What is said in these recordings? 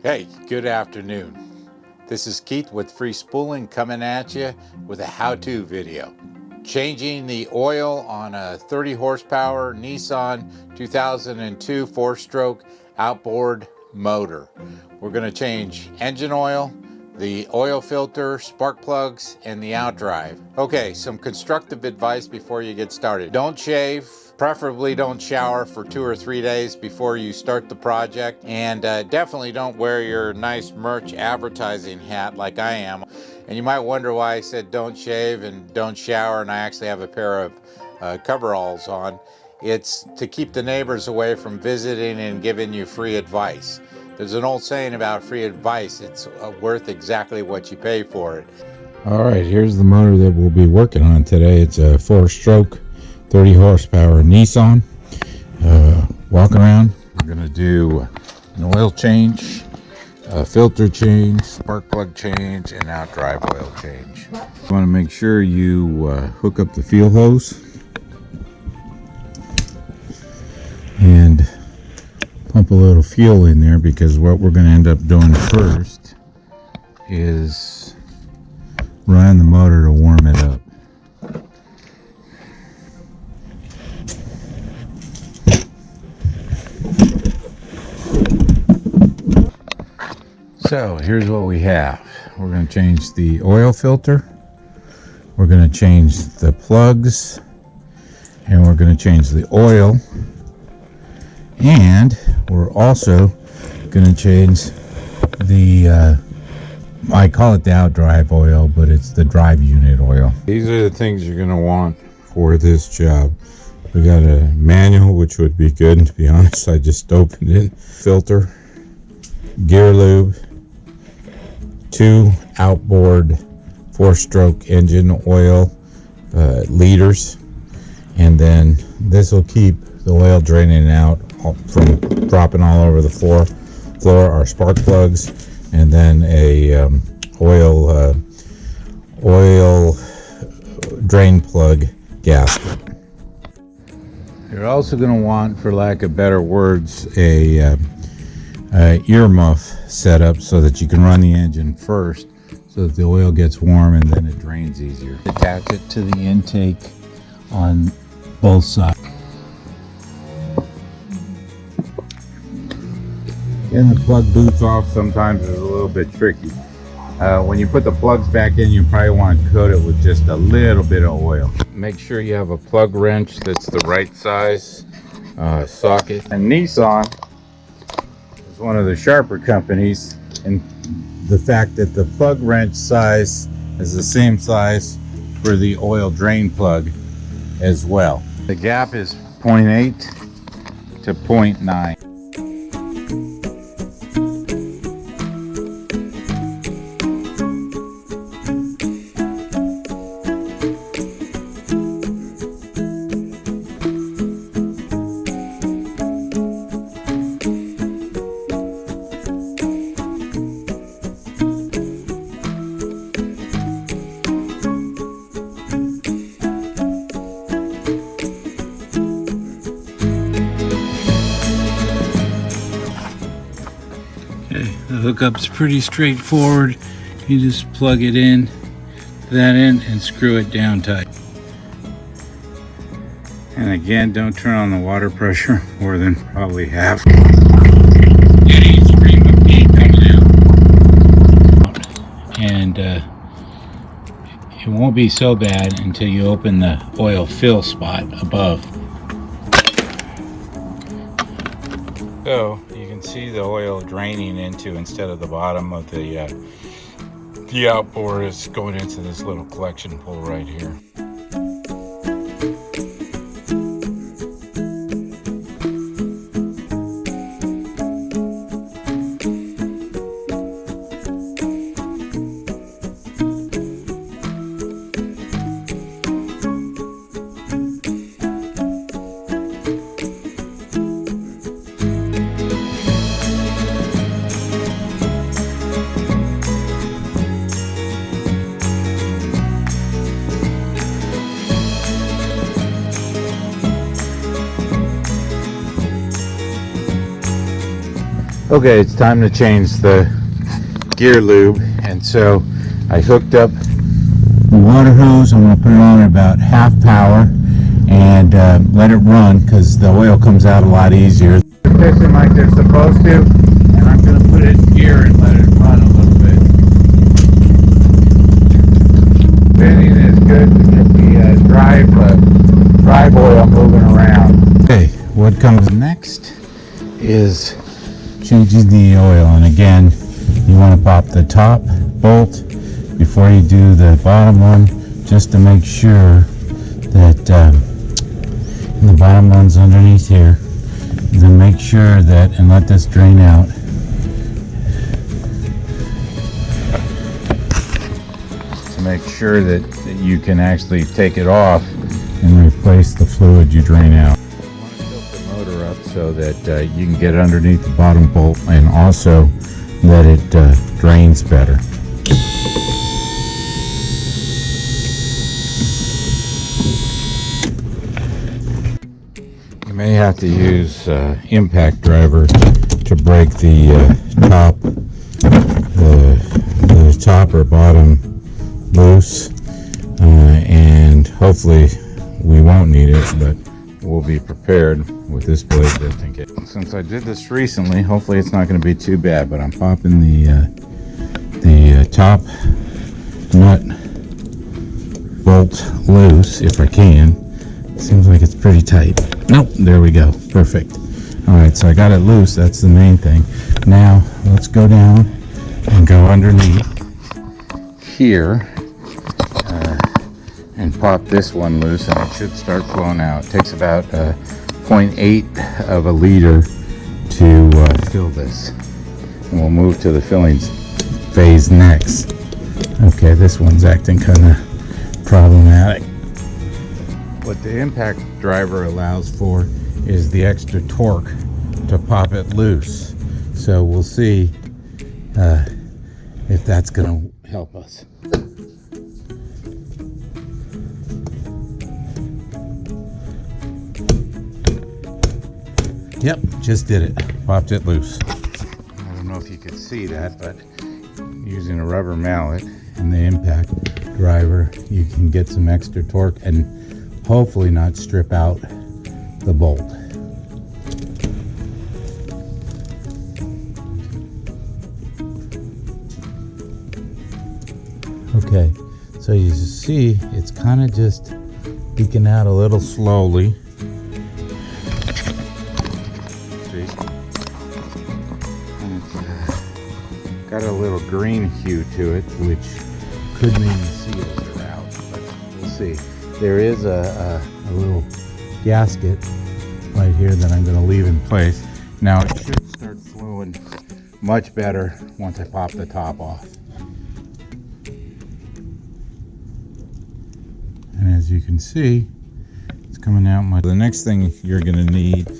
Hey, good afternoon. This is Keith with Free Spooling coming at you with a how-to video. Changing the oil on a 30 horsepower Nissan 2002 4-stroke outboard motor. We're going to change engine oil, the oil filter, spark plugs, and the Outdrive. Okay, some constructive advice before you get started. Don't shave. Preferably don't shower for 2 or 3 days before you start the project, and definitely don't wear your nice merch advertising hat like I am. And you might wonder why I said don't shave and don't shower, and I actually have a pair of coveralls on. It's to keep the neighbors away from visiting and giving you free advice. There's an old saying about free advice: it's worth exactly what you pay for it. All right, here's the motor that we'll be working on today. It's a 4-stroke 30 horsepower Nissan. Walking around, we're going to do an oil change, a filter change, spark plug change, and Outdrive oil change. You want to make sure you hook up the fuel hose and pump a little fuel in there, because what we're going to end up doing first is run the motor to warm it up. So here's what we have. We're going to change the oil filter, we're going to change the plugs, and we're going to change the oil, and we're also going to change the I call it the Outdrive oil, but it's the drive unit oil. These are the things you're going to want for this job. We got a manual, which would be good, and to be honest, I just opened it. Filter, gear lube, 2 outboard 4-stroke engine oil liters, and then this will keep the oil draining out from dropping all over the floor. Our spark plugs, and then a oil drain plug gasket. You're also going to want, for lack of better words, a earmuff setup so that you can run the engine first, so that the oil gets warm and then it drains easier. Attach it to the intake on both sides. Getting the plug boots off sometimes is a little bit tricky. When you put the plugs back in, you probably want to coat it with just a little bit of oil. Make sure you have a plug wrench that's the right size socket. And Nissan is one of the sharper companies, and the fact that the plug wrench size is the same size for the oil drain plug as well. The gap is 0.8 to 0.9. The hookup's pretty straightforward. You just plug it in to that end and screw it down tight. And again, don't turn on the water pressure more than probably half. Steady stream of heat coming out. And it won't be so bad until you open the oil fill spot above. So you can see the oil draining into, instead of the bottom of the outboard, is going into this little collection pool right here. Okay, it's time to change the gear lube, and so I hooked up the water hose. I'm going to put it on at about half power and let it run, because the oil comes out a lot easier. Pissing like they're supposed to, and I'm going to put it in gear and let it run a little bit. Spinning is good to get the drive oil moving around. Okay, what comes next is changing the oil, and again, you want to pop the top bolt before you do the bottom one, just to make sure that and the bottom one's underneath here. Then make sure that, and let this drain out. To make sure that you can actually take it off and replace the fluid you drain out. You want to tilt the motor up so that you can get underneath the bottom bolt, and also that it drains better. You may have to use impact driver to break the top or bottom loose, and hopefully we won't need it, but we'll be prepared with this blade just in case. Since I did this recently, hopefully it's not going to be too bad, but I'm popping the top nut bolt loose if I can. Seems like it's pretty tight. Nope, there we go. Perfect. Alright, so I got it loose. That's the main thing. Now, let's go down and go underneath here and pop this one loose, and it should start flowing out. It takes about 0.8 of a liter to fill this. And we'll move to the filling phase next. Okay, this one's acting kind of problematic. What the impact driver allows for is the extra torque to pop it loose. So we'll see if that's going to help us. Yep, just did it. Popped it loose. I don't know if you could see that, but using a rubber mallet and the impact driver, you can get some extra torque and hopefully not strip out the bolt. Okay, so you see it's kind of just leaking out a little slowly. See? And it's got a little green hue to it, which could mean the seals are out, but we'll see. There is a little gasket right here that I'm going to leave in place. Now it should start flowing much better once I pop the top off. And as you can see, it's coming out much. The next thing you're going to need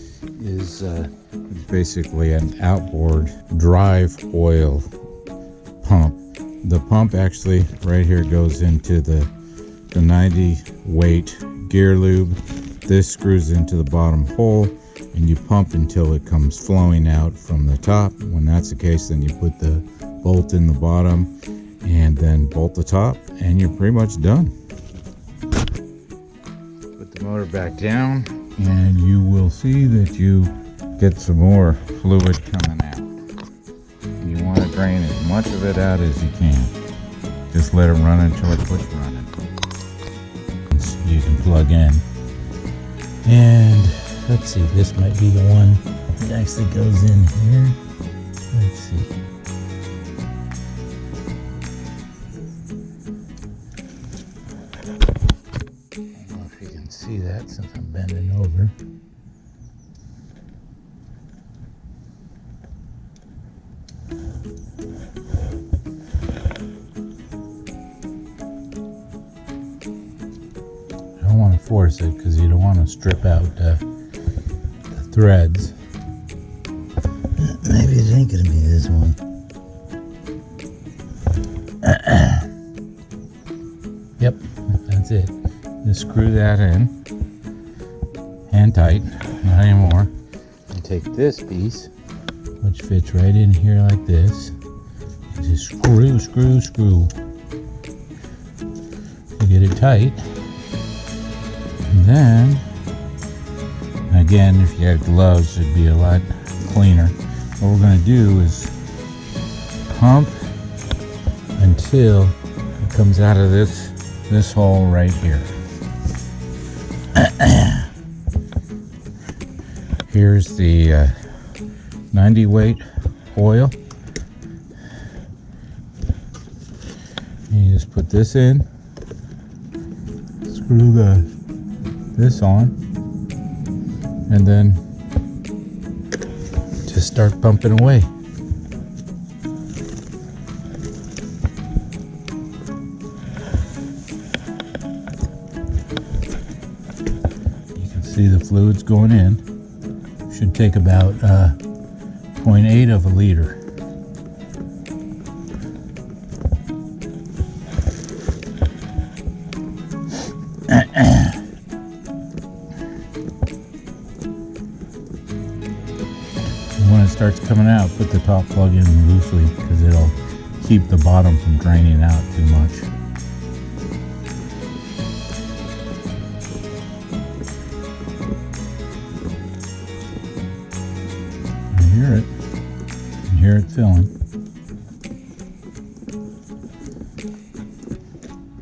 is basically an outboard drive oil pump. The pump actually right here goes into the 90 weight gear lube. This screws into the bottom hole, and you pump until it comes flowing out from the top. When that's the case, then you put the bolt in the bottom and then bolt the top, and you're pretty much done. Put the motor back down, and you will see that you get some more fluid coming out. You want to drain as much of it out as you can. Just let it run until it quits running. You can plug in, and let's see, this might be the one that actually goes in here. Let's see. I don't know if you can see that since I'm bending over. Force it because you don't want to strip out the threads. Maybe it ain't gonna be this one. Yep, that's it. Just screw that in, hand tight, not anymore. And take this piece, which fits right in here like this. You just screw to get it tight. And then, again, if you had gloves, it'd be a lot cleaner. What we're going to do is pump until it comes out of this hole right here. Here's the 90 weight oil. You just put this in, screw this on, and then just start pumping away. You can see the fluids going in. Should take about 0.8 of a liter. When it starts coming out, put the top plug in loosely because it'll keep the bottom from draining out too much. I hear it. You can hear it filling.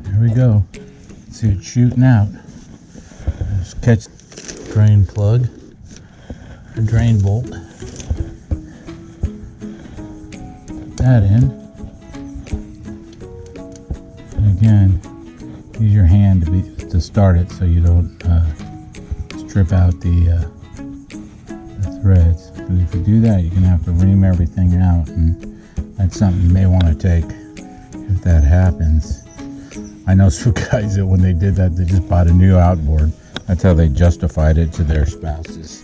There we go. See it shooting out. Just catch the drain plug or drain bolt. That in. And again, use your hand to start it so you don't strip out the threads. But if you do that, you're gonna have to ream everything out, and that's something you may want to take if that happens. I know some guys that when they did that, they just bought a new outboard. That's how they justified it to their spouses.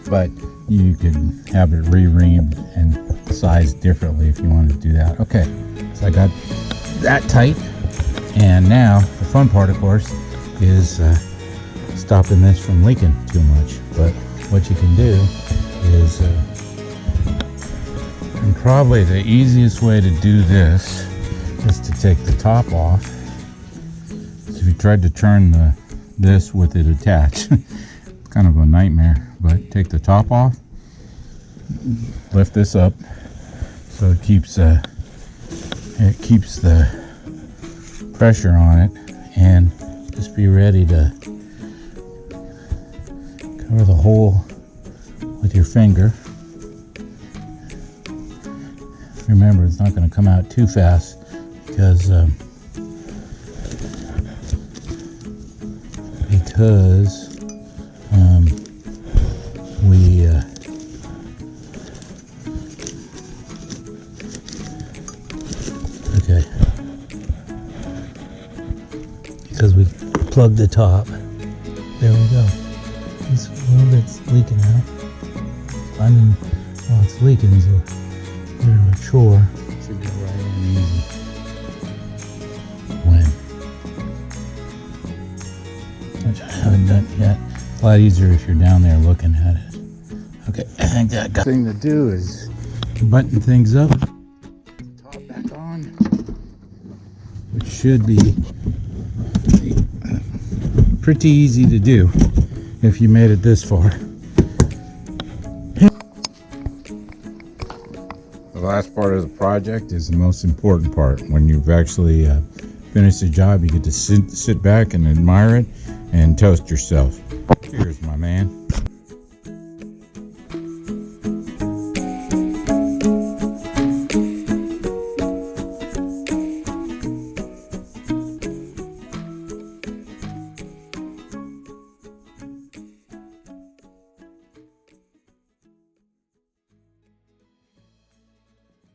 But you can have it re-reamed and sized differently if you want to do that. Okay, so I got that tight, and now the fun part, of course, is stopping this from leaking too much. But what you can do is, and probably the easiest way to do this is to take the top off. So if you tried to turn this with it attached, it's kind of a nightmare. But take the top off, lift this up so it keeps the pressure on it, and just be ready to cover the hole with your finger. Remember, it's not going to come out too fast because we okay, because we plugged the top. There we go. It's a little bit's leaking out. Finding while it's leaking is a bit of a chore. Should go right in easy. Which I haven't done yet. A lot easier if you're down there looking at it. Okay, I think that got thing to do is button things up, top back on, which should be pretty easy to do if you made it this far. The last part of the project is the most important part. When you've actually finished the job, you get to sit back and admire it and toast yourself. Cheers, my man.